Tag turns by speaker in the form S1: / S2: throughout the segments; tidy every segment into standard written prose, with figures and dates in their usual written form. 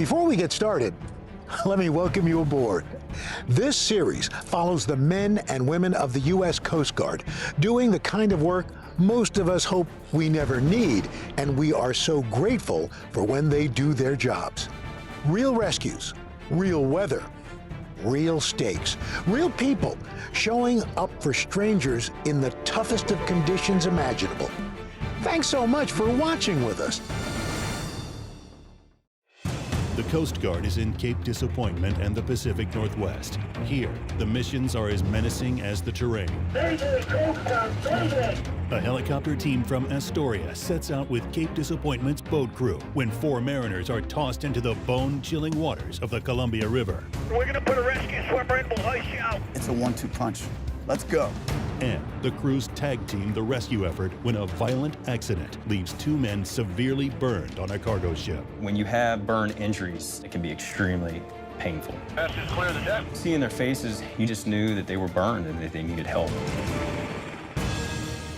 S1: Before we get started, let me welcome you aboard. This series follows the men and women of the U.S. Coast Guard doing the kind of work most of us hope we never need, and we are so grateful for when they do their jobs. Real rescues, real weather, real stakes, real people showing up for strangers in the toughest of conditions imaginable. Thanks so much for watching with us.
S2: The Coast Guard is in Cape Disappointment and the Pacific Northwest. Here, the missions are as menacing as the terrain.
S3: Mayday, Coast Guard, Mayday!
S2: A helicopter team from Astoria sets out with Cape Disappointment's boat crew when 4 mariners are tossed into the bone-chilling waters of the Columbia River.
S3: We're gonna put a rescue swimmer in, we'll ice you out.
S4: It's a 1-2 punch. Let's go.
S2: And the crews tag team the rescue effort when a violent accident leaves 2 men severely burned on a cargo ship.
S5: When you have burn injuries, it can be extremely painful.
S3: Passengers clear the deck.
S5: Seeing their faces, you just knew that they were burned and that they needed help.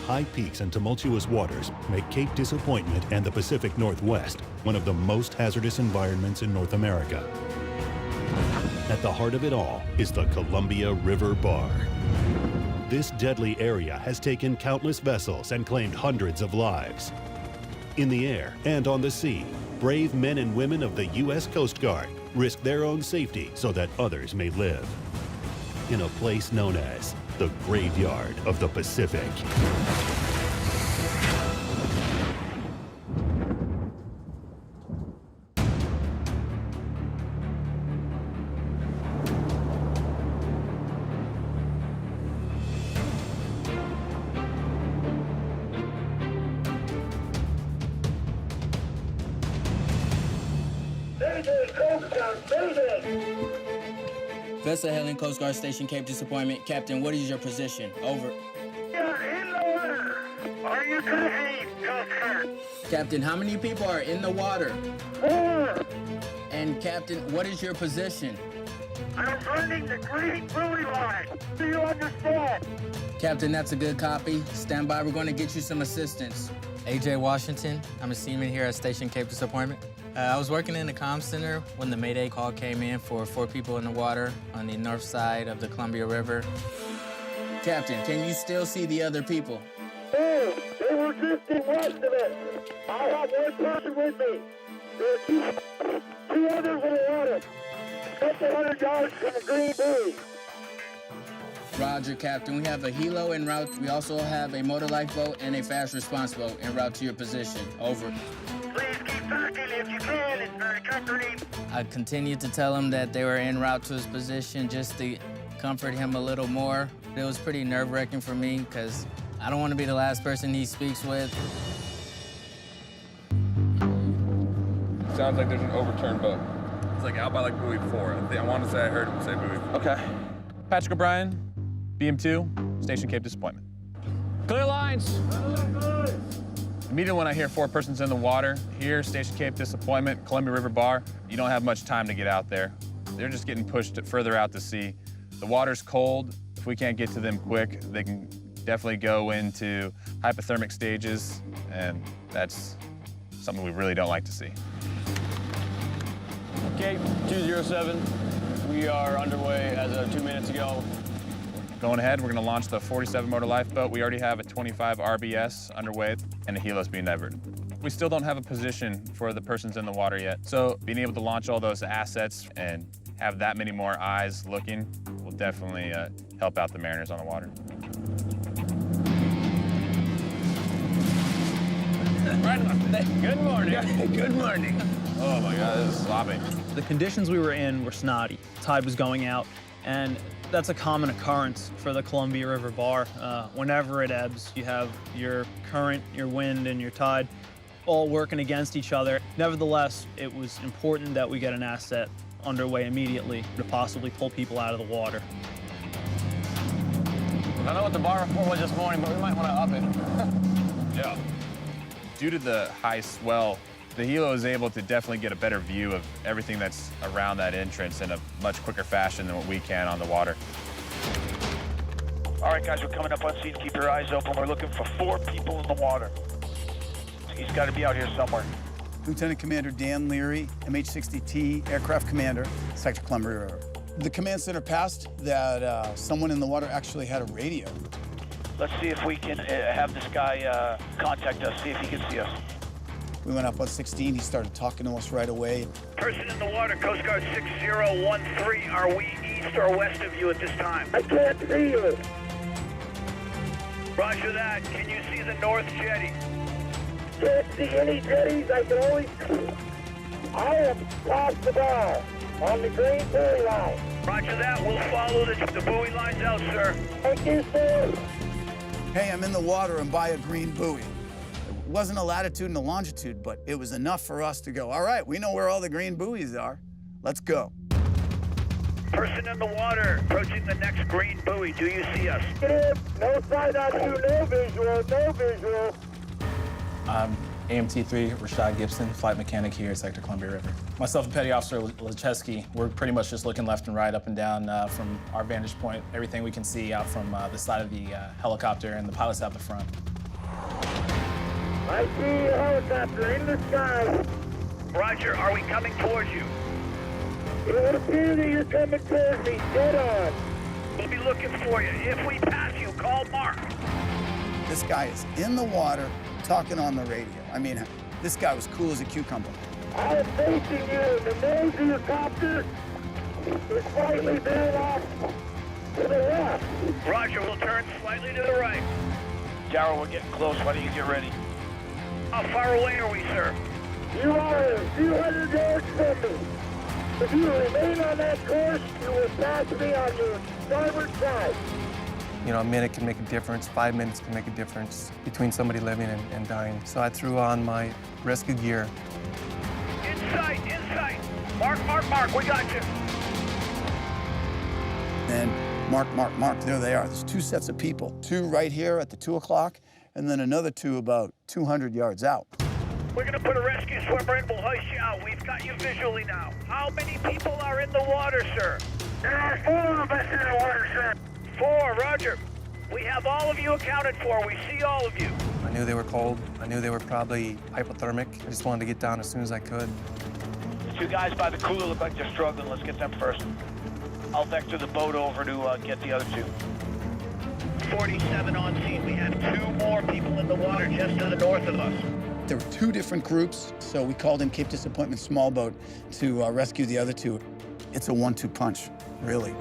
S2: High peaks and tumultuous waters make Cape Disappointment and the Pacific Northwest one of the most hazardous environments in North America. At the heart of it all is the Columbia River Bar. This deadly area has taken countless vessels and claimed hundreds of lives. In the air and on the sea, brave men and women of the U.S. Coast Guard risk their own safety so that others may live. In a place known as the Graveyard of the Pacific.
S3: Mayday, Coast Guard, Mayday!
S6: Vessel hailing Coast Guard Station Cape Disappointment. Captain, what is your position? Over.
S3: You're in the water! Are you crazy, Coast Guard?
S6: Captain, how many people are in the water?
S3: 4!
S6: And Captain, what is your position?
S3: I'm running the green buoy line. Do you understand?
S6: Captain, that's a good copy. Stand by, we're going to get you some assistance. AJ Washington, I'm a seaman here at Station Cape Disappointment. I was working in the comm center when the Mayday call came in for 4 people in the water on the north side of the Columbia River. Captain, can you still see the other people?
S3: Oh, they were drifting west of it. I have 1 person with me. There are 2 others in the water. That's 100 yards from the green buoy.
S6: Roger, Captain. We have a helo en route. We also have a motor lifeboat and a fast response boat en route to your position. Over.
S3: Please keep talking if you can. It's very comforting.
S6: I continued to tell him that they were en route to his position just to comfort him a little more. It was pretty nerve-wracking for me because I don't want to be the last person he speaks with.
S7: Sounds like there's an overturned boat. It's like out by like buoy 4. I want to say I heard him say buoy 4.
S8: Okay. Patrick O'Brien, BM2, Station Cape Disappointment. Clear lines. Immediately when I hear 4 persons in the water, here, Station Cape Disappointment, Columbia River Bar, you don't have much time to get out there. They're just getting pushed further out to sea. The water's cold. If we can't get to them quick, they can definitely go into hypothermic stages, and that's something we really don't like to see.
S9: Cape 207, we are underway as of 2 minutes ago.
S8: Going ahead, we're going to launch the 47 motor lifeboat. We already have a 25 RBS underway, and the helo's being diverted. We still don't have a position for the persons in the water yet, so being able to launch all those assets and have that many more eyes looking will definitely help out the mariners on the water.
S9: Good morning.
S8: Good morning. Oh my God, this is sloppy.
S10: The conditions we were in were snotty. Tide was going out, and that's a common occurrence for the Columbia River Bar. Whenever it ebbs, you have your current, your wind, and your tide all working against each other. Nevertheless, it was important that we get an asset underway immediately to possibly pull people out of the water.
S9: I don't know what the bar report was this morning, but we might want to up it.
S8: Yeah. Due to the high swell, the helo is able to definitely get a better view of everything that's around that entrance in a much quicker fashion than what we can on the water.
S3: All right, guys, we're coming up on scene. Keep your eyes open. We're looking for 4 people in the water. He's got to be out here somewhere.
S4: Lieutenant Commander Dan Leary, MH-60T Aircraft Commander, Sector Columbia River. The command center passed that someone in the water actually had a radio.
S3: Let's see if we can have this guy contact us, see if he can see us.
S4: We went up on 16, he started talking to us right away.
S3: Person in the water, Coast Guard 6013. Are we east or west of you at this time? I can't see you. Roger that. Can you see the north jetty? Can't see any jetties. I can only... I am past the bar on the green buoy line. Roger that. We'll follow the buoy lines out, sir. Thank you, sir.
S4: Hey, I'm in the water and by a green buoy. It wasn't a latitude and a longitude, but it was enough for us to go, all right, we know where all the green buoys are. Let's go.
S3: Person in the water, approaching the next green buoy. Do you see us? No sign on you, no visual, no visual.
S11: AMT-3, Rashad Gibson, flight mechanic here at Sector Columbia River. Myself and Petty Officer Lecheski, we're pretty much just looking left and right, up and down from our vantage point, everything we can see out from the side of the helicopter and the pilots out the front.
S3: I see a helicopter in the sky. Roger, are we coming towards you? It would appear that you're coming towards me, dead on. We'll be looking for you. If we pass you, call Mark.
S4: This guy is in the water talking on the radio. I mean, this guy was cool as a cucumber.
S3: I am facing you, and the nose of your copter is slightly veered off to the left. Roger, we'll turn slightly to the right. Darryl, we're getting close. Why don't you get ready? How far away are we, sir? You are a few hundred yards from me. If you remain on that course, you will pass me on your starboard side.
S11: You know, a minute can make a difference, 5 minutes can make a difference between somebody living and dying. So I threw on my rescue gear.
S3: Insight, insight. Mark, we got you.
S4: And mark, there they are. There's two sets of people. Two right here at the 2 o'clock, and then another two about 200 yards out.
S3: We're gonna put a rescue swimmer in, we'll hoist you out. We've got you visually now. How many people are in the water, sir? There are 4 of us in the water, sir. 4, Roger. We have all of you accounted for. We see all of you.
S11: I knew they were cold. I knew they were probably hypothermic. I just wanted to get down as soon as I could.
S3: The 2 guys by the cooler look like they're struggling. Let's get them first. I'll vector the boat over to get the other 2. 47 on scene. We have 2 more people in the water just to the north of us.
S4: There were 2 different groups, so we called in Cape Disappointment small boat to rescue the other 2. It's a 1-2 punch, really.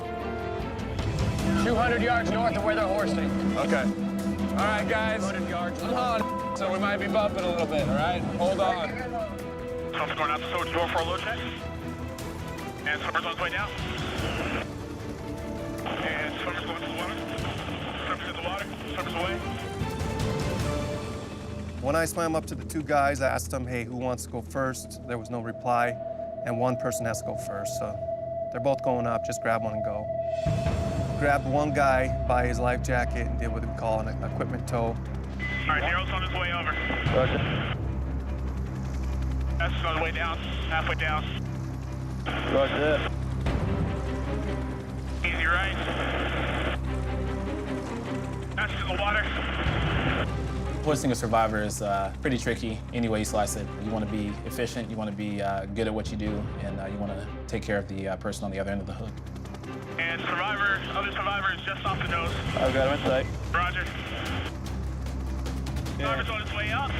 S9: 200 yards north of where they're hoisting.
S8: Okay. All right, guys.
S9: 200 yards
S8: Hold on. So we might be bumping a little bit, all right? Hold on.
S3: Something going out the sword door for a load check. And swimmer's on his way down. And swimmer's going to the water. Swimmer's in the water. Swimmer's away.
S11: When I swam up to the 2 guys, I asked them, hey, who wants to go first? There was no reply, and one person has to go first. So they're both going up, just grab one and go. Grabbed one guy by his life jacket and did what we call an equipment tow.
S3: All right, Daryl's on his way over.
S9: Roger.
S3: S is on the way down, halfway down.
S9: Roger that.
S3: Easy right. S is in the water.
S11: Hoisting a survivor is pretty tricky any way you slice it. You want to be efficient, you want to be good at what you do, and you want to take care of the person on the other end of the hook.
S3: And other survivor is just off the nose.
S9: I've got him in sight.
S3: Roger. Survivor's on his way out.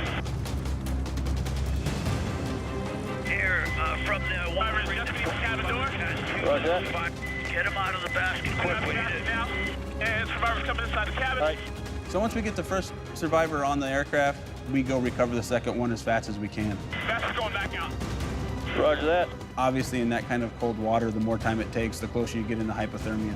S3: Here, from the survivor's just beneath the cabin door.
S9: Roger that.
S3: Get him out of the basket quickly. Now. And survivor's coming inside the cabin.
S9: All right.
S12: So once we get the first survivor on the aircraft, we go recover the second one as fast as we can.
S3: Fastest going back out.
S9: Roger that.
S12: Obviously, in that kind of cold water, the more time it takes, the closer you get into hypothermia.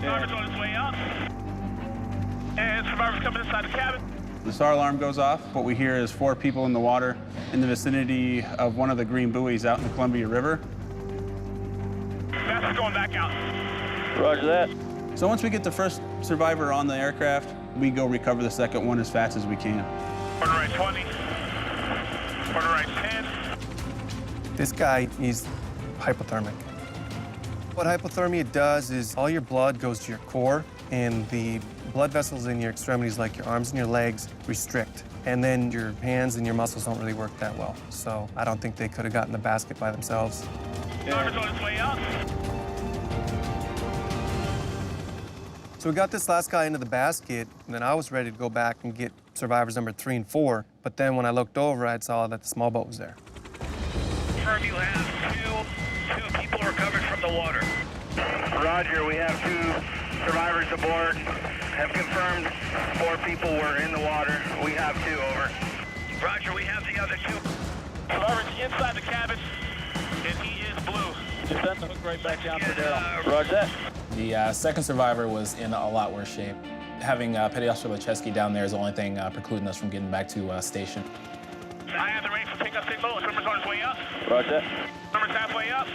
S3: Survivor's on his way out. And survivor's coming inside the cabin.
S12: The SAR alarm goes off. What we hear is 4 people in the water in the vicinity of one of the green buoys out in the Columbia River.
S3: Fastest going back out.
S9: Roger that.
S12: So once we get the first survivor on the aircraft, we go recover the second one as fast as we can.
S3: Quarter right 20. Quarter right 10.
S11: This guy, he's hypothermic. What hypothermia does is all your blood goes to your core, and the blood vessels in your extremities, like your arms and your legs, restrict. And then your hands and your muscles don't really work that well. So I don't think they could have gotten the basket by themselves.
S3: Driver's on his way up.
S11: So we got this last guy into the basket, and then I was ready to go back and get survivors number 3 and 4. But then when I looked over, I saw that the small boat was there.
S3: Confirm you have two people recovered from the water. Roger, we have 2 survivors aboard. Have confirmed 4 people were in the water. We have 2, over. Roger, we have the other 2. Survivors inside the cabin, and he is blue.
S9: Just send the hook right back down for Daryl.
S3: Roger that.
S5: The second survivor was in a lot worse shape. Having Petty Officer Lechesky down there is the only thing precluding us from getting back to station.
S3: I have the range for pickup signal. Swimmer's on his way up.
S9: Roger.
S3: Swimmer's halfway up.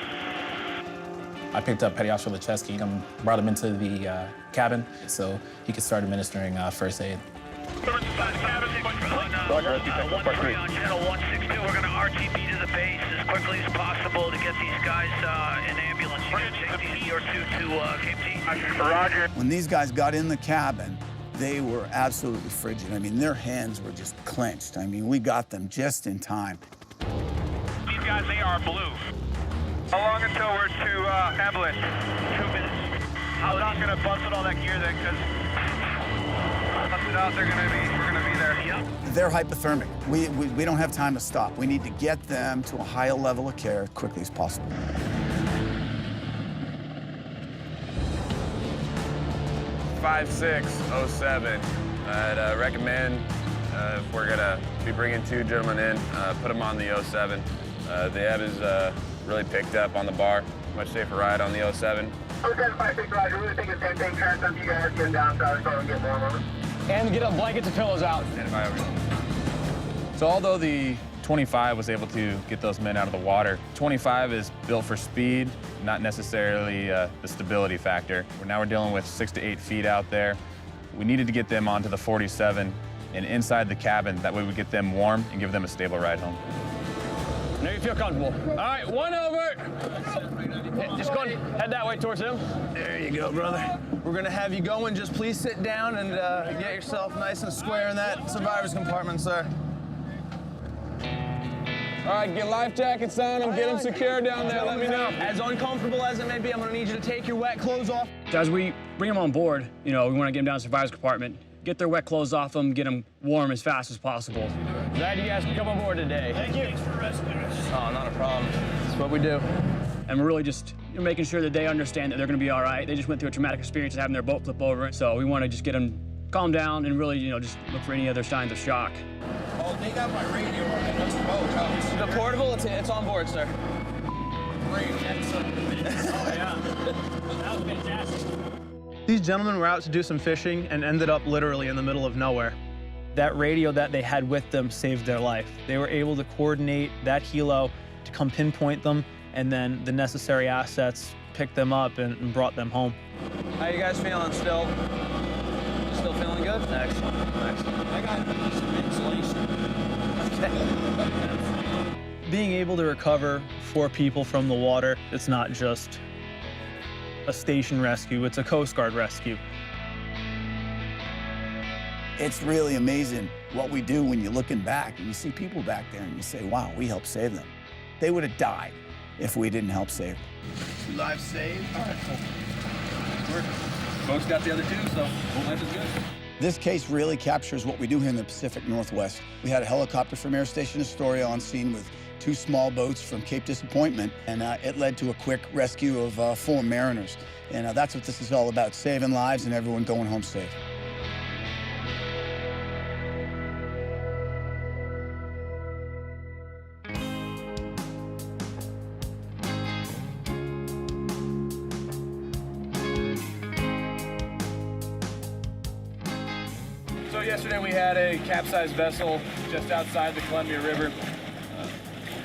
S5: I picked up Petty Officer Lechesky and brought him into the cabin so he could start administering first aid.
S3: Swimmer's inside the cabin.
S9: Roger, rescue tank, part 3.
S3: On channel 162, we're going to RTB to the base as quickly as possible to get these guys in ambulance. You can take these your 2 to Cape T. Roger.
S4: When these guys got in the cabin, they were absolutely frigid. I mean, their hands were just clenched. I mean, we got them just in time.
S3: These guys, they are blue. How long until we're to ambulance? 2 minutes. I'm not going to bustle all that gear then, because bust it out, we're going to be there. Yep.
S4: They're hypothermic. We don't have time to stop. We need to get them to a higher level of care as quickly as possible.
S7: (5607). I'd recommend if we're gonna be bringing 2 gentlemen in, put them on the 07. The ebb is really picked up on the bar. Much safer ride on the 07.
S3: 0756 Roger, we were thinking the same thing. Turn some of you guys getting down south so we can get more over.
S9: And get blankets and pillows out.
S8: So although the 25 was able to get those men out of the water, 25 is built for speed, not necessarily the stability factor. Now we're dealing with 6 to 8 feet out there. We needed to get them onto the 47 and inside the cabin. That way we get them warm and give them a stable ride home.
S9: Now you feel comfortable. All right, 1 over. Just go and head that way towards him.
S4: There you go, brother.
S10: We're gonna have you go and just please sit down and get yourself nice and square in that survivor's compartment, sir.
S8: All right, get life jackets on them, get them secure down there, let me know.
S10: As uncomfortable as it may be, I'm gonna need you to take your wet clothes off. As we bring them on board, we wanna get them down to the survivor's compartment, get their wet clothes off them, get them warm as fast as possible.
S9: Glad you guys could come aboard today.
S10: Thank you. Thanks for rescuing us.
S9: Oh, not a problem. That's what we do.
S10: And we're really just making sure that they understand that they're gonna be all right. They just went through a traumatic experience of having their boat flip over. So we wanna just get them calm down and really, just look for any other signs of shock.
S11: Oh, they got my radio on that other boat.
S10: The portable, it's on board, sir.
S11: Great.
S10: Oh, yeah.
S9: That was fantastic.
S10: These gentlemen were out to do some fishing and ended up literally in the middle of nowhere. That radio that they had with them saved their life. They were able to coordinate that helo to come pinpoint them, and then the necessary assets picked them up and brought them home.
S9: How you guys feeling still? Still feeling good? Excellent.
S11: I got some insulation.
S10: Being able to recover 4 people from the water, it's not just a station rescue, it's a Coast Guard rescue.
S4: It's really amazing what we do when you're looking back and you see people back there and you say, wow, we helped save them. They would have died if we didn't help save them.
S11: 2 lives saved. All right, cool.
S9: Folks got the other 2, so life is good.
S4: This case really captures what we do here in the Pacific Northwest. We had a helicopter from Air Station Astoria on scene with 2 small boats from Cape Disappointment, and it led to a quick rescue of 4 mariners. And that's what this is all about, saving lives and everyone going home safe.
S8: So yesterday we had a capsized vessel just outside the Columbia River.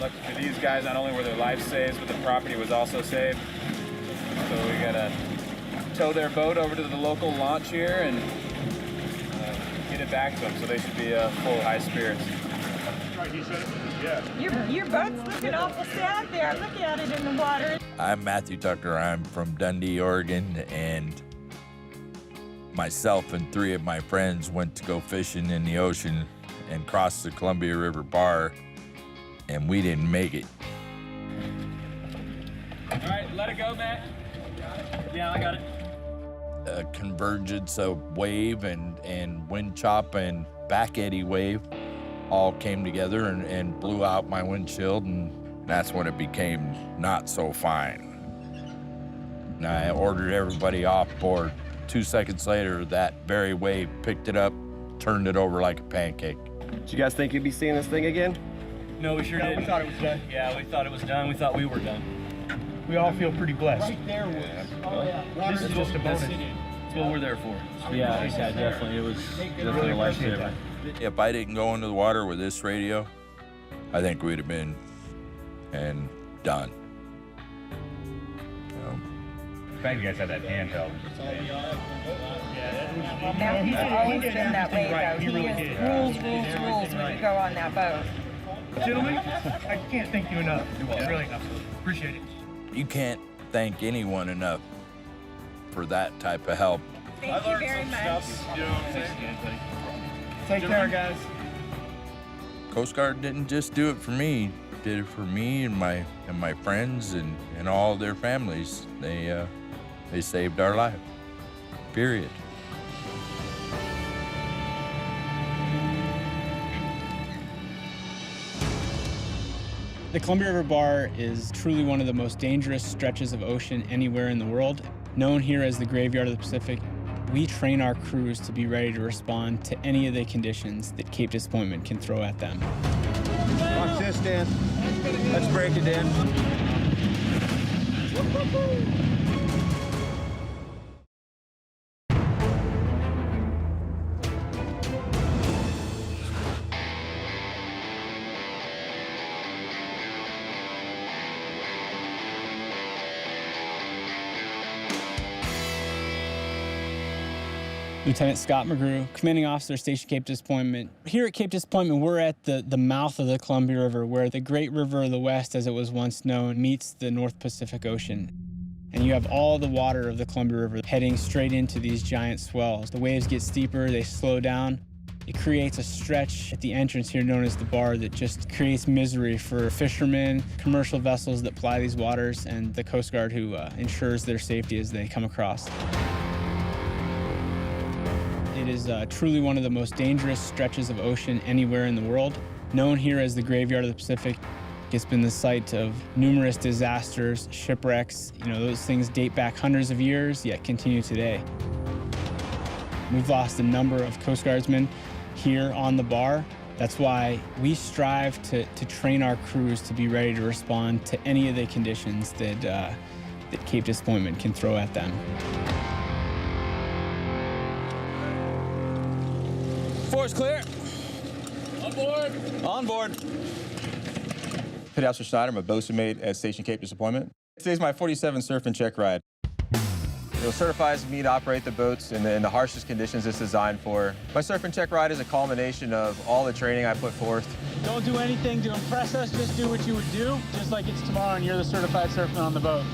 S8: Lucky for these guys, not only were their lives saved, but the property was also saved. So we gotta tow their boat over to the local launch here and get it back to them. So they should be full high spirits.
S13: Your boat's looking awful sad there. Look at it in the water. I'm Matthew Tucker. I'm from Dundee, Oregon, and myself and 3 of my friends went to go fishing in the ocean and crossed the Columbia River Bar, and we didn't make it.
S9: All right, let it go, Matt. Yeah, I got it.
S13: A convergence of wave and wind chop and back eddy wave all came together and blew out my windshield, and that's when it became not so fine. And I ordered everybody off board. 2 seconds later, that very wave picked it up, turned it over like a pancake.
S14: Did you guys think you'd be seeing this thing again?
S9: No, we sure didn't. We thought it was done. Yeah, we thought it was done. We thought we were done.
S15: We all feel pretty blessed.
S9: Right there was.
S15: This is just a bonus.
S9: That's what we're there for. Yeah, definitely. It was definitely a lifesaver.
S13: If I didn't go into the water with this radio, I think we'd have been done.
S15: Glad you guys had that handheld.
S16: He's always been that way, though. He is rules when you go on that boat.
S15: Gentlemen, I can't thank you enough. Really enough. Appreciate it.
S13: You can't thank anyone enough for that type of help.
S16: Thank you very much.
S15: Take care, guys.
S13: Coast Guard didn't just do it for me, did it for me and my friends and all their families. They saved our life, period.
S10: The Columbia River Bar is truly one of the most dangerous stretches of ocean anywhere in the world. Known here as the graveyard of the Pacific, we train our crews to be ready to respond to any of the conditions that Cape Disappointment can throw at them.
S14: Watch this, Dan. Let's break it, Dan.
S10: Lieutenant Scott McGrew, Commanding Officer, Station Cape Disappointment. Here at Cape Disappointment, we're at the mouth of the Columbia River, where the Great River of the West, as it was once known, meets the North Pacific Ocean. And you have all the water of the Columbia River heading straight into these giant swells. The waves get steeper, they slow down. It creates a stretch at the entrance here known as the bar that just creates misery for fishermen, commercial vessels that ply these waters, and the Coast Guard who ensures their safety as they come across. It is truly one of the most dangerous stretches of ocean anywhere in the world. Known here as the graveyard of the Pacific, it's been the site of numerous disasters, shipwrecks. You know, those things date back hundreds of years, yet continue today. We've lost a number of Coast Guardsmen here on the bar. That's why we strive to train our crews to be ready to respond to any of the conditions that Cape Disappointment can throw at them.
S9: Force clear. On board.
S12: On board. Petty Officer Schneider, I'm a bosun mate at Station Cape Disappointment. Today's my 47 surf and check ride. It certifies me to operate the boats in the harshest conditions it's designed for. My surf and check ride is a culmination of all the training I put forth.
S10: Don't do anything to impress us, just do what you would do, just like it's tomorrow and you're the certified surfman on the boat.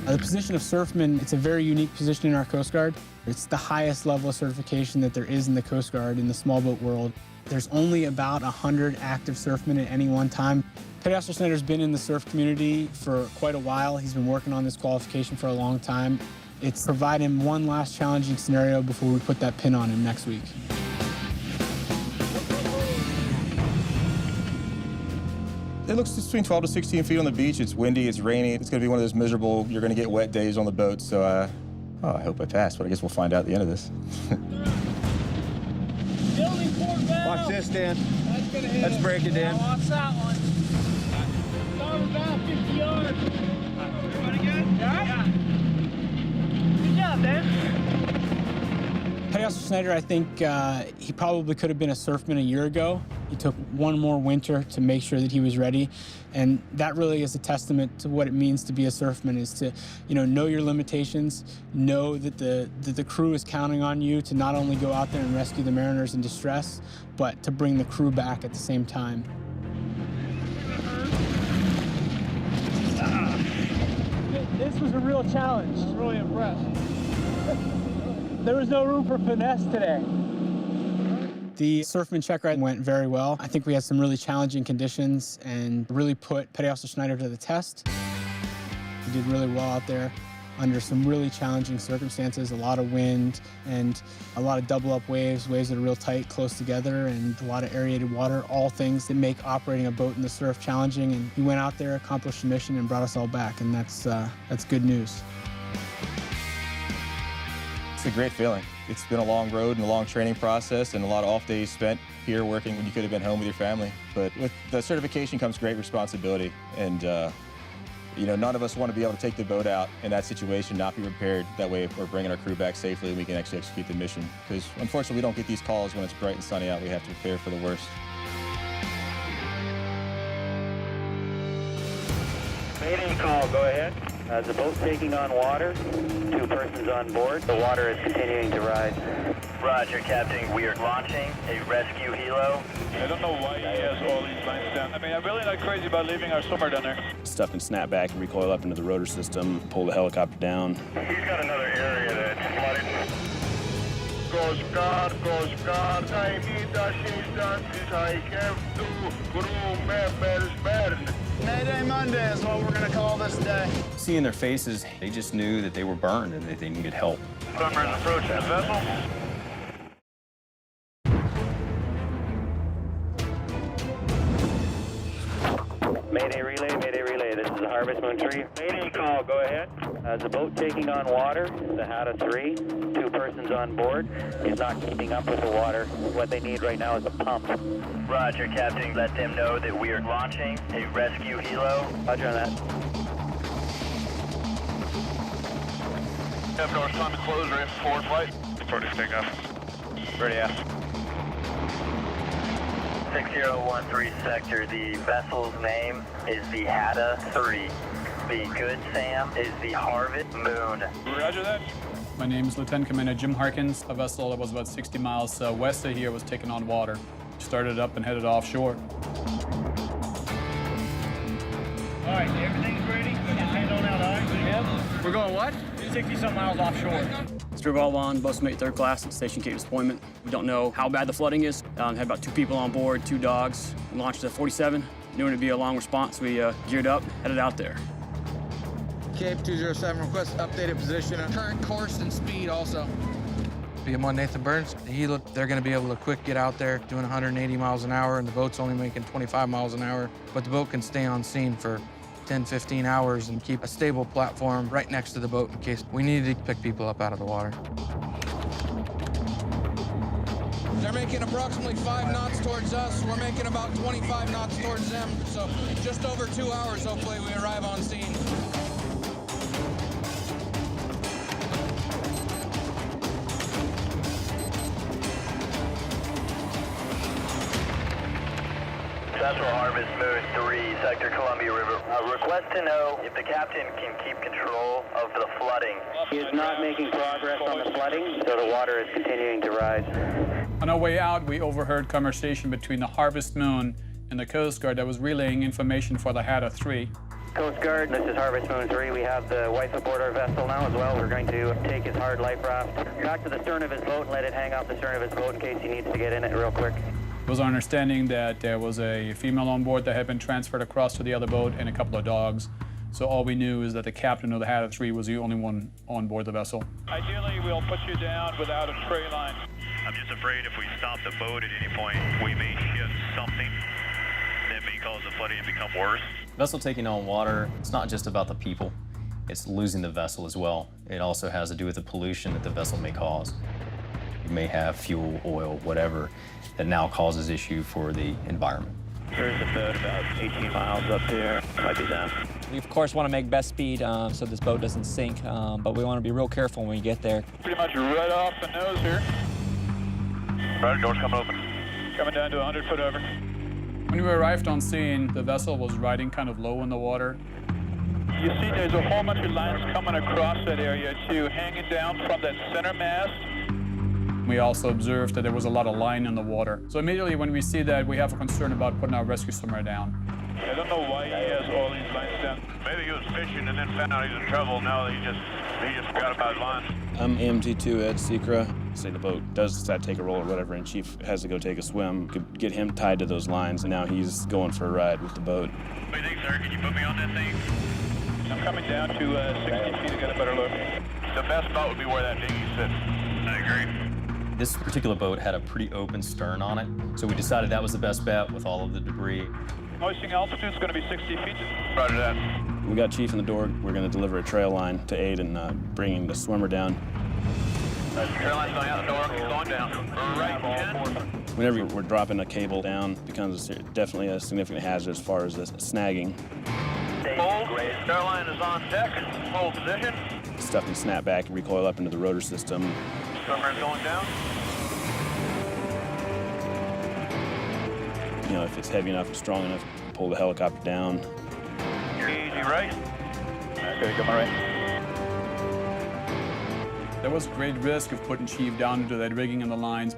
S10: The position of surfman, it's a very unique position in our Coast Guard. It's the highest level of certification that there is in the Coast Guard in the small boat world. There's only about 100 active surfmen at any one time. Petty Officer Snyder's been in the surf community for quite a while. He's been working on this qualification for a long time. It's provide him one last challenging scenario before we put that pin on him next week.
S12: It looks between 12 to 16 feet on the beach. It's windy, it's rainy. It's gonna be one of those miserable, you're gonna get wet days on the boat. So, I hope I pass, but I guess we'll find out at the end of this.
S14: Watch this, Dan. Let's break it, Dan.
S9: Watch that one. Start about 50 yards. Everybody good? Yeah. Good job, Dan.
S10: Petty Officer Snyder, I think he probably could have been a surfman a year ago. He took one more winter to make sure that he was ready. And that really is a testament to what it means to be a surfman, is to, know your limitations, know that the crew is counting on you to not only go out there and rescue the mariners in distress, but to bring the crew back at the same time.
S15: This was a real challenge. I was really impressed. There was no room for finesse today.
S17: The Surfman check ride went very well. I think we had some really challenging conditions and really put Petty Officer Schneider to the test. He did really well out there under some really challenging circumstances, a lot of wind and a lot of double up waves, waves that are real tight, close together, and a lot of aerated water, all things that make operating a boat in the surf challenging. And he went out there, accomplished the mission, and brought us all back, and that's good news.
S12: It's a great feeling. It's been a long road and a long training process and a lot of off days spent here working when you could have been home with your family. But with the certification comes great responsibility. And you know, none of us want to be able to take the boat out in that situation, not be prepared. That way, if we're bringing our crew back safely, and we can actually execute the mission. Because unfortunately, we don't get these calls when it's bright and sunny out. We have to prepare for the worst.
S3: Mayday call, go ahead. The boat taking on water, 2 persons on board. The water is continuing to rise. Roger, Captain. We are launching a rescue helo.
S15: I don't know why he has all these lines down. I mean, I'm really not crazy about leaving our swimmer down there.
S18: Stuff can snap back and recoil up into the rotor system, pull the helicopter down.
S3: He's got another area that's flooded. Coast Guard, I need assistance. I have 2 crew members.
S14: Mayday Monday is what we're going to call this day.
S18: Seeing their faces, they just knew that they were burned and that they needed help.
S3: Swimmers approaching the vessel. Mayday relay, this is the Harvest Moon 3. Mayday call, go ahead. The boat taking on water, the Hatta 3, 2 persons on board, is not keeping up with the water. What they need right now is a pump. Roger, Captain. Let them know that we are launching a rescue helo. Roger on that.
S15: Have north time to close, ready for forward flight. Ready to take off. Ready, yeah.
S3: 6013 sector, the vessel's name is the Hatta 3. The Good Sam is the Harvest Moon.
S15: Roger that.
S8: My name is Lieutenant Commander Jim Harkins. A vessel that was about 60 miles west of here was taken on water. Started up and headed offshore.
S15: All right, everything's ready. Just head on out, all right? Yep. We're going what? 60-some miles offshore.
S19: Stribal on, boatmate 3rd class at Station Cape Disappointment. We don't know how bad the flooding is. Had about 2 people on board, 2 dogs. We launched at 47. Knew it'd be a long response. We geared up, headed out there.
S14: Cape 207 request updated position and current course and speed also.
S6: BM1 Nathan Burns, they're going to be able to quick get out there doing 180 miles an hour, and the boat's only making 25 miles an hour. But the boat can stay on scene for 10, 15 hours and keep a stable platform right next to the boat in case we need to pick people up out of the water.
S14: They're making approximately 5 knots towards us. We're making about 25 knots towards them. So just over 2 hours, hopefully, we arrive on scene.
S3: Central Harvest Moon 3, Sector Columbia River. Request to know if the captain can keep control of the flooding. He is not making progress on the flooding, so the water is continuing to rise.
S8: On our way out, we overheard conversation between the Harvest Moon and the Coast Guard that was relaying information for the Hatta 3.
S3: Coast Guard, this is Harvest Moon 3. We have the wife aboard our vessel now as well. We're going to take his hard life raft back to the stern of his boat and let it hang off the stern of his boat in case he needs to get in it real quick.
S8: It was our understanding that there was a female on board that had been transferred across to the other boat and a couple of dogs. So all we knew is that the captain of the Hatta 3 was the only one on board the vessel.
S15: Ideally, we'll put you down without a tray line.
S20: I'm just afraid if we stop the boat at any point, we may shift something that may cause the flooding to become worse.
S5: Vessel taking on water, it's not just about the people. It's losing the vessel as well. It also has to do with the pollution that the vessel may cause. You may have fuel, oil, whatever, that now causes issue for the environment.
S3: There's a boat about 18 miles up there. Might be down.
S21: We, of course, want to make best speed so this boat doesn't sink, but we want to be real careful when we get there.
S15: Pretty much right off the nose here.
S20: Right, door's coming open.
S15: Coming down to 100 foot over.
S8: When we arrived on scene, the vessel was riding kind of low in the water.
S15: You see there's a whole bunch of lines coming across that area too, hanging down from that center mast.
S8: We also observed that there was a lot of line in the water. So immediately when we see that, we have a concern about putting our rescue swimmer down.
S20: I don't know why he has all these lines down. Maybe he was fishing and then found out he's in trouble. Now he just forgot about lines.
S18: I'm AMT2 Ed Secra. Say the boat does decide to take a roll or whatever, and Chief has to go take a swim. Could get him tied to those lines, and now he's going for a ride with the boat.
S20: What do you think, sir? Can you put me on that thing? I'm coming down to 60 feet to get a better look. The best spot would be where that dinghy sits. I agree.
S5: This particular boat had a pretty open stern on it, so we decided that was the best bet with all of the debris.
S20: Hoisting altitude is going to be 60 feet. Roger that.
S18: We got Chief in the door. We're going to deliver a trail line to aid in bringing the swimmer down.
S20: Trail line's going out the door, going down. Right, 10.
S18: Whenever we're dropping a cable down, it becomes definitely a significant hazard as far as the snagging.
S20: Hold. Trail line is on deck. Hold position.
S18: Stuff can snap back and recoil up into the rotor system.
S20: Swimmer's going down.
S18: You know, if it's heavy enough and strong enough, pull the helicopter down.
S20: Easy right. Okay, come on right.
S8: There was great risk of putting Chief down into that rigging and the lines.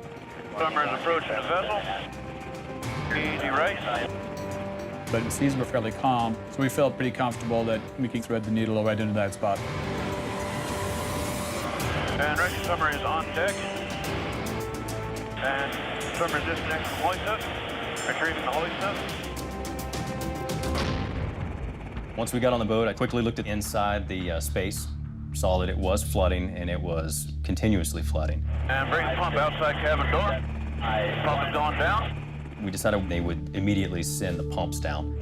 S20: Swimmer's approaching the vessel. Easy right.
S8: But the seas were fairly calm, so we felt pretty comfortable that we could thread the needle right into that spot.
S20: And rescue swimmer is on deck. And swimmer is disconnected from hoist hook. Retrieving the hoist hook.
S5: Once we got on the boat, I quickly looked at inside the space, saw that it was flooding, and it was continuously flooding.
S20: And bring the pump outside cabin door. Pump is going down.
S5: We decided they would immediately send the pumps down.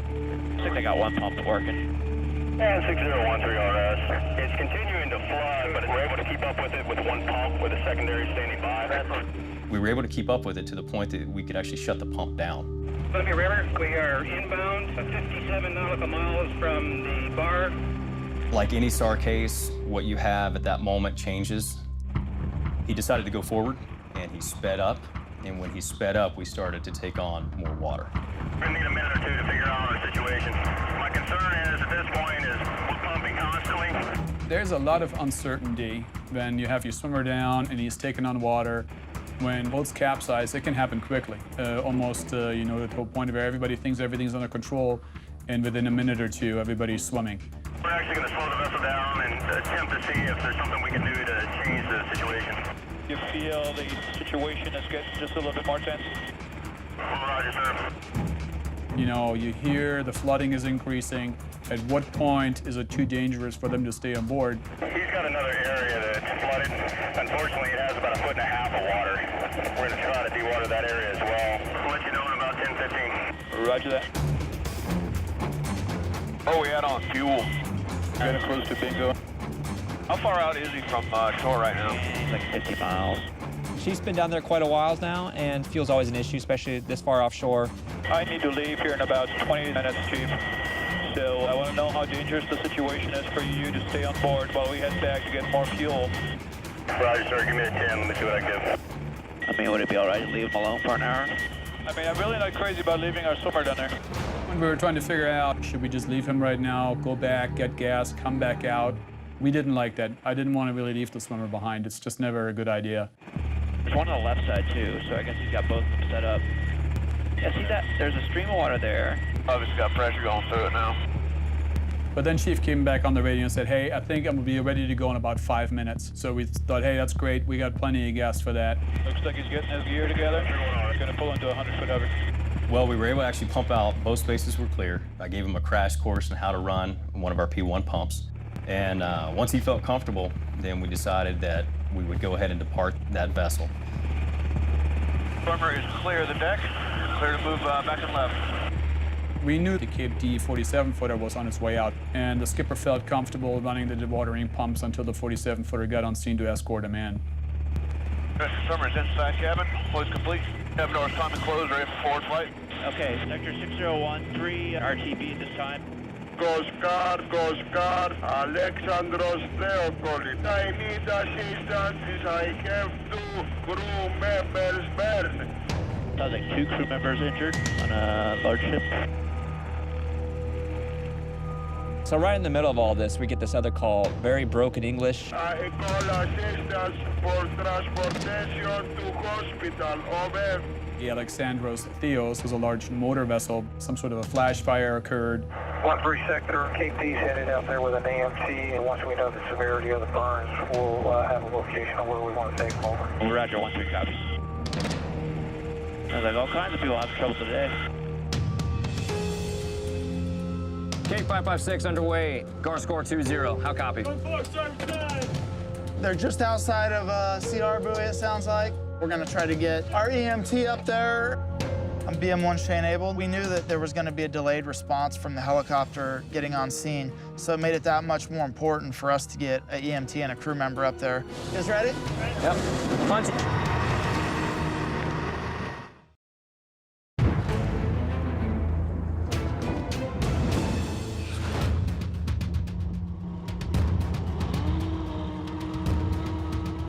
S20: I think they got one pump working. And 6013 RS. It's continuing to flood, but we're able to keep up with it with one pump with a secondary standing by.
S5: We were able to keep up with it to the point that we could actually shut the pump down.
S15: Columbia River, we are inbound 57 nautical miles from the bar.
S5: Like any SAR case, what you have at that moment changes. He decided to go forward, and he sped up. And when he sped up, we started to take on more water.
S20: We need a minute or two to figure out the situation. My concern is, at this point, is we're pumping constantly.
S8: There's a lot of uncertainty when you have your swimmer down and he's taken on water. When boats capsize, it can happen quickly, almost, you know, to a point where everybody thinks everything's under control, and within a minute or two, everybody's swimming.
S20: We're actually going to slow the vessel down and attempt to see if there's something we can do to change the situation. You feel the situation is getting just a little bit more tense? Roger, sir.
S8: You know, you hear the flooding is increasing. At what point is it too dangerous for them to stay on board?
S20: He's got another area that's flooded. Unfortunately, it has about 1.5 feet of water. We're going to try to dewater that area as well. We'll let you know in about 10-15. Roger that. Oh, we had on fuel. Getting close to bingo. How far out is he from shore right now?
S21: He's like 50 miles. She's been down there quite a while now, and fuel's always an issue, especially this far offshore.
S20: I need to leave here in about 20 minutes, Chief. So I want to know how dangerous the situation is for you to stay on board while we head back to get more fuel. Roger, sir. Give me a 10. Let me see what I can do.
S21: I mean, would it be all right to leave him alone for an hour?
S20: I mean, I'm really not crazy about leaving our swimmer down there.
S8: When we were trying to figure out, should we just leave him right now, go back, get gas, come back out? We didn't like that. I didn't want to really leave the swimmer behind. It's just never a good idea.
S21: There's one on the left side, too, so I guess he's got both of them set up. Yeah, see that? There's a stream of water there.
S20: Obviously got pressure going through it now.
S8: But then Chief came back on the radio and said, hey, I think I'm going to be ready to go in about 5 minutes. So we thought, hey, that's great. We got plenty of gas for that.
S20: Looks like he's getting his gear together. He's going to pull into a 100-foot hover.
S5: Well, we were able to actually pump out. Both spaces were clear. I gave him a crash course on how to run one of our P1 pumps. And once he felt comfortable, then we decided that we would go ahead and depart that vessel.
S20: Swimmer is clear of the deck. Clear to move back and left.
S8: We knew the Cape D 47-footer was on its way out, and the skipper felt comfortable running the dewatering pumps until the 47-footer got on scene to escort him in.
S20: Swimmer's inside cabin. Hoist complete. Cabin doors coming closed, ready for forward flight.
S15: Okay, sector 6013, RTB at this time.
S20: Coast Guard, Alexandros Theokoli. I need assistance. I have 2 crew members burned.
S15: Sounds like 2 crew members injured on a large ship.
S1: So right in the middle of all this, we get this other call, very broken English.
S3: I call assistance for transportation to hospital. Over.
S8: The Alexandros Theos was a large motor vessel. Some sort of a flash fire occurred.
S22: 1-3 sector, KP's headed out there with an AMT, and once we know the severity of the burns, we'll have a location of where we want to take them over.
S21: Roger, 1-3 copy. Sounds like all kinds of people have trouble today.
S19: Cape 556 underway. Guard score 2-0. How copy?
S23: They're just outside of CR buoy, it sounds like. We're gonna try to get our EMT up there. I'm BM1 Shane Abel. We knew that there was gonna be a delayed response from the helicopter getting on scene, so it made it that much more important for us to get an EMT and a crew member up there. You guys ready?
S19: Yep. Punch it.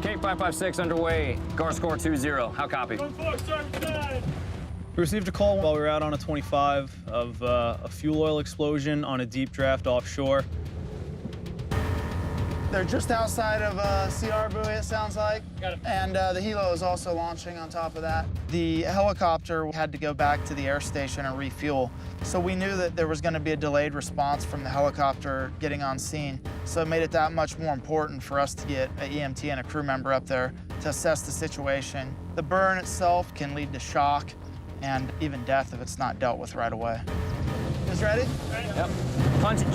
S19: Cape 556 underway. Guard score 2-0. How copy?
S10: We received a call while we were out on a 25 of a fuel oil explosion on a deep draft offshore.
S23: They're just outside of CR buoy, it sounds like. Got it. And the helo is also launching on top of that. The helicopter had to go back to the air station and refuel. So we knew that there was going to be a delayed response from the helicopter getting on scene. So it made it that much more important for us to get an EMT and a crew member up there to assess the situation. The burn itself can lead to shock and even death if it's not dealt with right away. You guys ready?
S19: Yep. Punch it.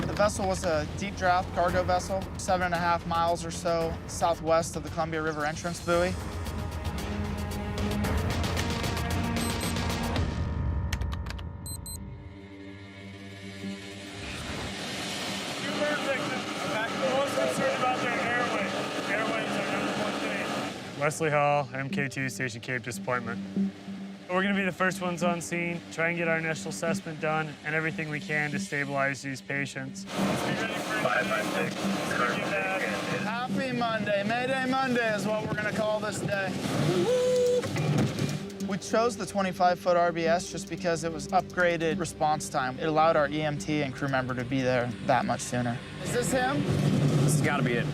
S23: The vessel was a deep draft cargo vessel, 7.5 miles or so southwest of the Columbia River entrance buoy.
S24: Wesley Hall, MK2, Station Cape Disappointment. We're going to be the first ones on scene, try and get our initial assessment done and everything we can to stabilize these patients.
S23: Happy Monday. Mayday Monday is what we're going to call this day. We chose the 25-foot RBS just because it was upgraded response time. It allowed our EMT and crew member to be there that much sooner. Is this him?
S19: This has got to be it.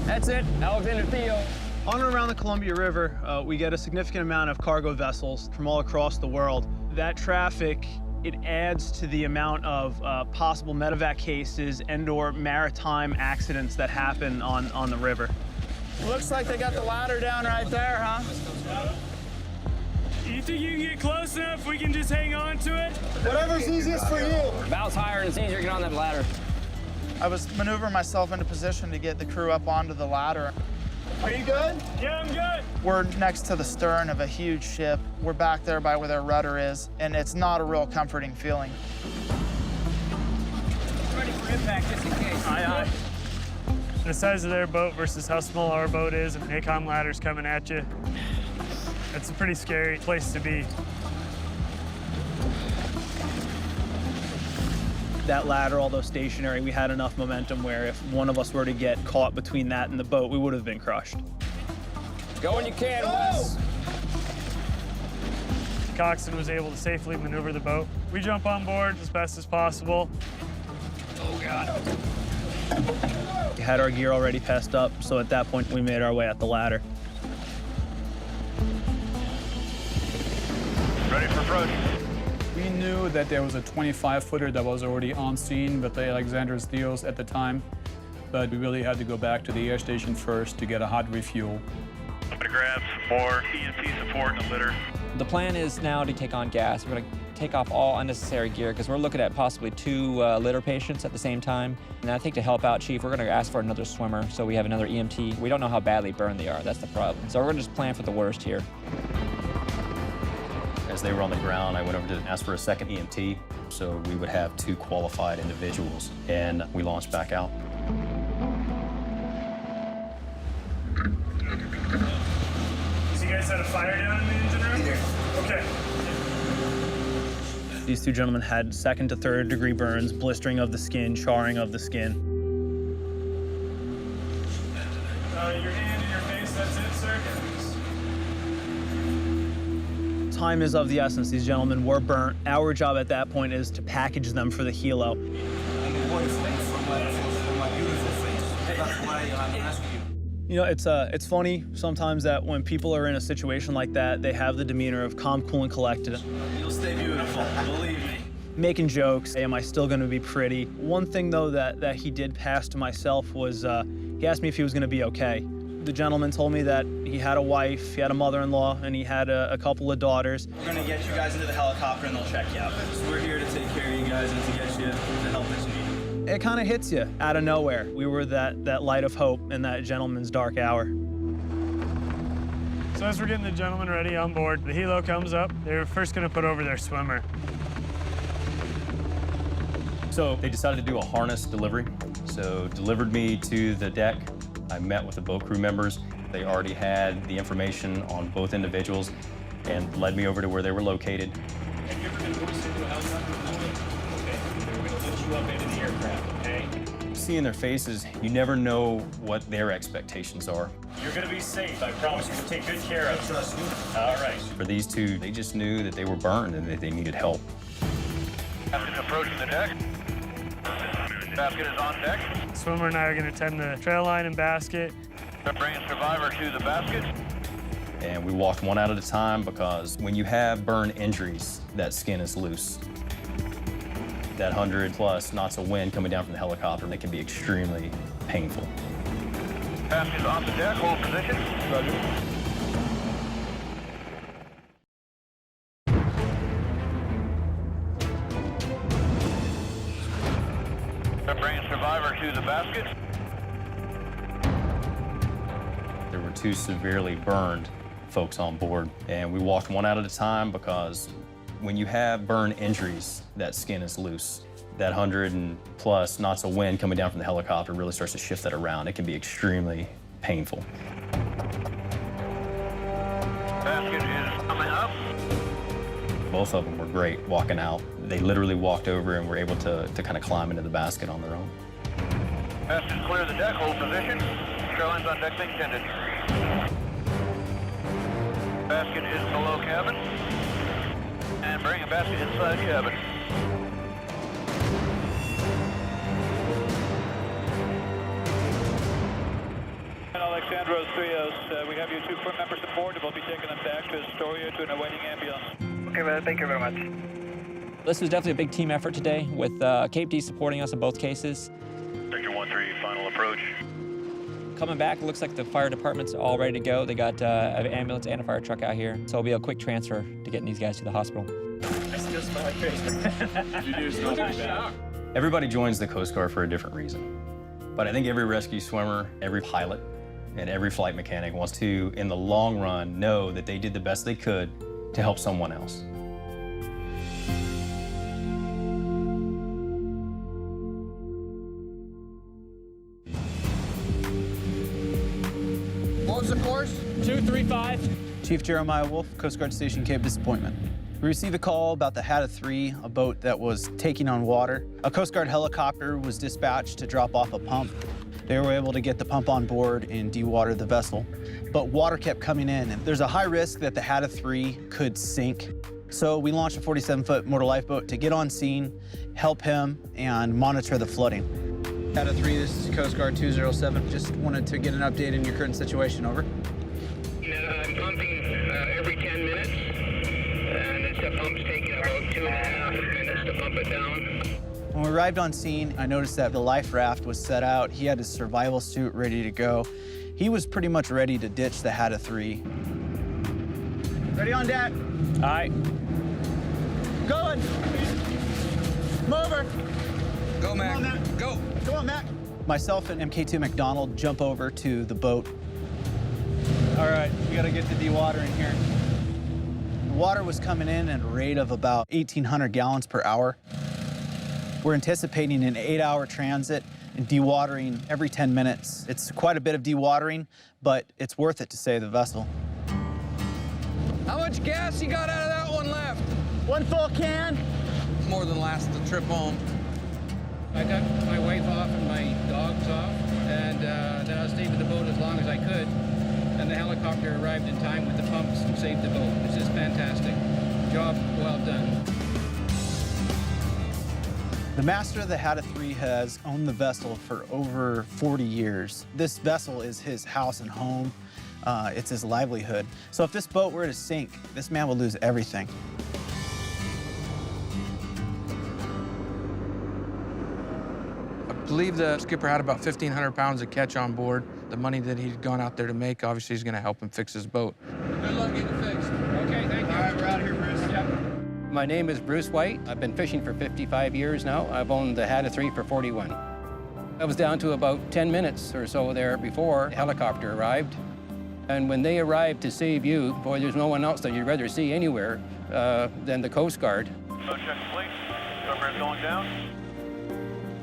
S19: That's it, Alexander Theo.
S10: On and around the Columbia River, we get a significant amount of cargo vessels from all across the world. That traffic, it adds to the amount of possible medevac cases and/or maritime accidents that happen on the river.
S23: Looks like they got the ladder down right there, huh?
S24: You think you can get close enough? We can just hang on to it?
S23: Whatever's easiest for you.
S19: Bow's higher and it's easier to get on that ladder.
S23: I was maneuvering myself into position to get the crew up onto the ladder. Are you good?
S24: Yeah, I'm good.
S23: We're next to the stern of a huge ship. We're back there by where their rudder is, and it's not a real comforting feeling.
S19: Ready for impact just in case.
S24: Aye, aye. The size of their boat versus how small our boat is, and ACOM ladder's coming at you. It's a pretty scary place to be.
S10: That ladder, although stationary, we had enough momentum where if one of us were to get caught between that and the boat, we would have been crushed.
S19: Go when you can, Wes.
S24: Coxswain was able to safely maneuver the boat. We jump on board as best as possible.
S19: Oh, God.
S10: We had our gear already passed up, so at that point, we made our way at the ladder.
S24: Ready for approach.
S8: We knew that there was a 25-footer that was already on scene with the Alexandros Theos at the time, but we really had to go back to the air station first to get a hot refuel.
S20: I'm gonna grab some more EMT support in the litter.
S1: The plan is now to take on gas. We're going to take off all unnecessary gear because we're looking at possibly 2 litter patients at the same time. And I think to help out, Chief, we're going to ask for another swimmer so we have another EMT. We don't know how badly burned they are. That's the problem. So we're going to just plan for the worst here.
S5: As they were on the ground, I went over to ask for a second EMT, so we would have 2 qualified individuals, and we launched back out.
S24: So you guys had a fire down in the engine room? Okay.
S10: These 2 gentlemen had 2nd to 3rd degree burns, blistering of the skin, charring of the skin.
S24: Your hand in your face, that's it, sir?
S10: Time is of the essence. These gentlemen were burnt. Our job at that point is to package them for the helo. You know, it's funny sometimes that when people are in a situation like that, they have the demeanor of calm, cool, and collected.
S2: You'll stay beautiful, believe me.
S10: Making jokes, hey, am I still gonna be pretty? One thing though that he did pass to myself was he asked me if he was gonna be okay. The gentleman told me that he had a wife, he had a mother-in-law, and he had a couple of daughters.
S2: We're gonna get you guys into the helicopter and they'll check you out. So we're here to take care of you guys and to get you the help that you need.
S10: It kind of hits you out of nowhere. We were that light of hope in that gentleman's dark hour.
S24: So as we're getting the gentleman ready on board, the helo comes up. They're first gonna put over their swimmer.
S5: So they decided to do a harness delivery. So delivered me to the deck. I met with the boat crew members. They already had the information on both individuals and led me over to where they were located.
S18: Have you ever been hoisted to a helicopter? Okay. They're going to lift you up into the aircraft, okay?
S5: Seeing their faces, you never know what their expectations are.
S18: You're going to be safe. I promise you. We'll take good care of you. All right.
S5: For these two, they just knew that they were burned and that they needed help.
S20: Captain approaching the deck. Basket is on deck.
S24: Swimmer and I are gonna tend the trail line and basket.
S20: Bringing survivor to the basket.
S5: And we walked one out at a time because when you have burn injuries, that skin is loose. That 100+ knots of wind coming down from the helicopter, that can be extremely painful.
S20: Basket is on the deck, hold position. Roger. Bringing survivor to the basket.
S5: There were two severely burned folks on board, and we walked one out at a time because when you have burn injuries, that skin is loose. That 100+ knots of wind coming down from the helicopter really starts to shift that around. It can be extremely painful.
S20: Basket is coming up.
S5: Both of them were great walking out. They literally walked over and were able to kind of climb into the basket on their own.
S20: Basket clear the deck, hold position. Trailline's on deck being tended. Basket is below cabin. And bring a basket inside cabin. And Alexandros Trios, we have your 2 crew members aboard. We'll be taking them back to Astoria to an awaiting ambulance.
S22: Okay, man, thank you very much.
S1: This was definitely a big team effort today with Cape D supporting us in both cases.
S20: Sector 1-3, final approach.
S1: Coming back, looks like the fire department's all ready to go. They got an ambulance and a fire truck out here. So it'll be a quick transfer to getting these guys to the hospital.
S18: I still smell like fish. You do smell like that.
S5: Everybody joins the Coast Guard for a different reason. But I think every rescue swimmer, every pilot, and every flight mechanic wants to, in the long run, know that they did the best they could to help someone else.
S23: What was the course?
S24: 235.
S23: Chief Jeremiah Wolf, Coast Guard Station Cape Disappointment. We received a call about the Hatta 3, a boat that was taking on water. A Coast Guard helicopter was dispatched to drop off a pump. They were able to get the pump on board and dewater the vessel. But water kept coming in, and there's a high risk that the Hatta 3 could sink. So we launched a 47-foot motor lifeboat to get on scene, help him, and monitor the flooding. Hatta 3, this is Coast Guard 207. Just wanted to get an update in your current situation, over.
S22: I'm pumping every 10 minutes, and the pump's taking about 2.5 minutes to pump it down.
S23: When we arrived on scene, I noticed that the life raft was set out. He had his survival suit ready to go. He was pretty much ready to ditch the Hatta 3. Ready on deck.
S24: All right.
S23: Going. Mover.
S14: Go, Mac. Go.
S23: Come on, Mac. Myself and MK2 McDonald jump over to the boat. All right, we gotta get the dewatering here. The water was coming in at a rate of about 1,800 gallons per hour. We're anticipating an 8-hour transit and dewatering every 10 minutes. It's quite a bit of dewatering, but it's worth it to save the vessel.
S14: How much gas you got out of that one left?
S23: One full can.
S14: More than lasts the trip home.
S4: I got my wife off and my dogs off, and then I was staying in the boat as long as I could. And the helicopter arrived in time with the pumps to save the boat. It's just fantastic. Job well done.
S2: The master of the Hatta 3 has owned the vessel for over 40 years. This vessel is his house and home. It's his livelihood. So if this boat were to sink, this man would lose everything.
S6: I believe the skipper had about 1,500 pounds of catch on board. The money that he'd gone out there to make obviously is going to help him fix his boat.
S4: Good luck getting it fixed. Okay, thank you.
S2: All right, we're out of here, Bruce.
S4: Yep.
S7: My name is Bruce White. I've been fishing for 55 years now. I've owned the Hatta 3 for 41. I was down to about 10 minutes or so there before the helicopter arrived. And when they arrived to save you, boy, there's no one else that you'd rather see anywhere than the Coast Guard.
S20: So check the fleet. Submarine's going down.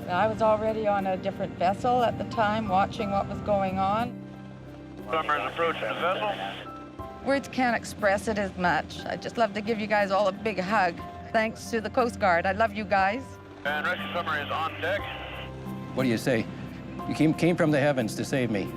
S11: I was already on a different vessel at the time, watching what was going on.
S20: Submarine's approaching the vessel.
S11: Words can't express it as much. I'd just love to give you guys all a big hug. Thanks to the Coast Guard. I love you guys.
S20: And rescue submarine is on deck.
S7: What do you say? You came from the heavens to save me.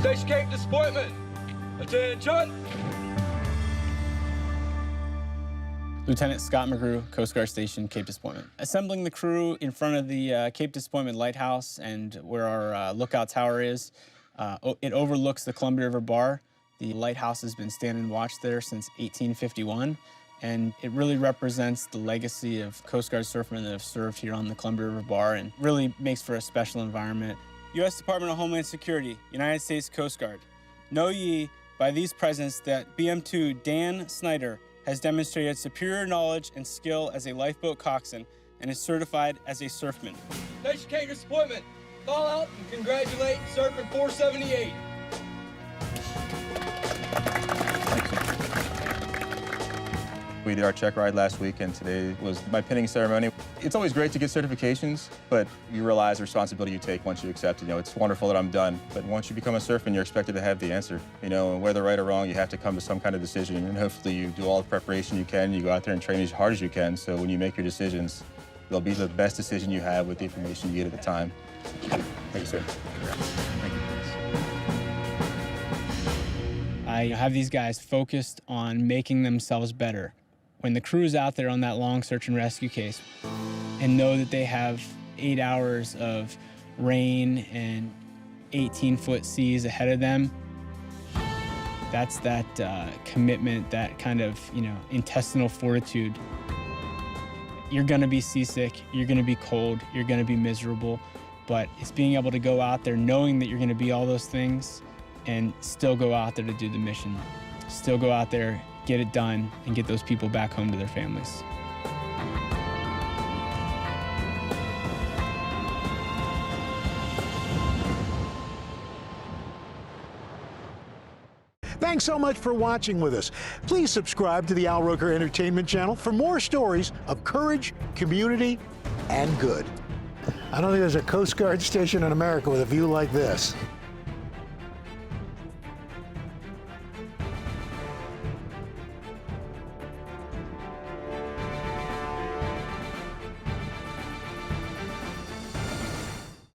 S9: Station Cape disappointment. Attention.
S17: Lieutenant Scott McGrew, Coast Guard Station, Cape Disappointment. Assembling the crew in front of the Cape Disappointment Lighthouse and where our lookout tower is. It overlooks the Columbia River Bar. The lighthouse has been standing watch there since 1851, and it really represents the legacy of Coast Guard surfmen that have served here on the Columbia River Bar and really makes for a special environment. U.S. Department of Homeland Security, United States Coast Guard. Know ye by these presents that BM2 Dan Snyder has demonstrated superior knowledge and skill as a lifeboat coxswain and is certified as a surfman.
S9: Station Cape disappointment. Call out and congratulate Surfman 478.
S12: We did our check ride last week, and today was my pinning ceremony. It's always great to get certifications, but you realize the responsibility you take once you accept it. You know, it's wonderful that I'm done, but once you become a surfman, you're expected to have the answer. You know, and whether right or wrong, you have to come to some kind of decision, and hopefully you do all the preparation you can. You go out there and train as hard as you can, so when you make your decisions, they'll be the best decision you have with the information you get at the time. Thank you, sir. Thank you.
S17: I have these guys focused on making themselves better. When the crew's out there on that long search and rescue case and know that they have 8 hours of rain and 18-foot seas ahead of them, that's that commitment, that kind of, intestinal fortitude. You're gonna be seasick, you're gonna be cold, you're gonna be miserable, but it's being able to go out there knowing that you're gonna be all those things and still go out there to do the mission. Still go out there, get it done, and get those people back home to their families.
S13: Thanks so much for watching with us. Please subscribe to the Roker Entertainment channel for more stories of courage, community, and good. I don't think there's a Coast Guard station in America with a view like this.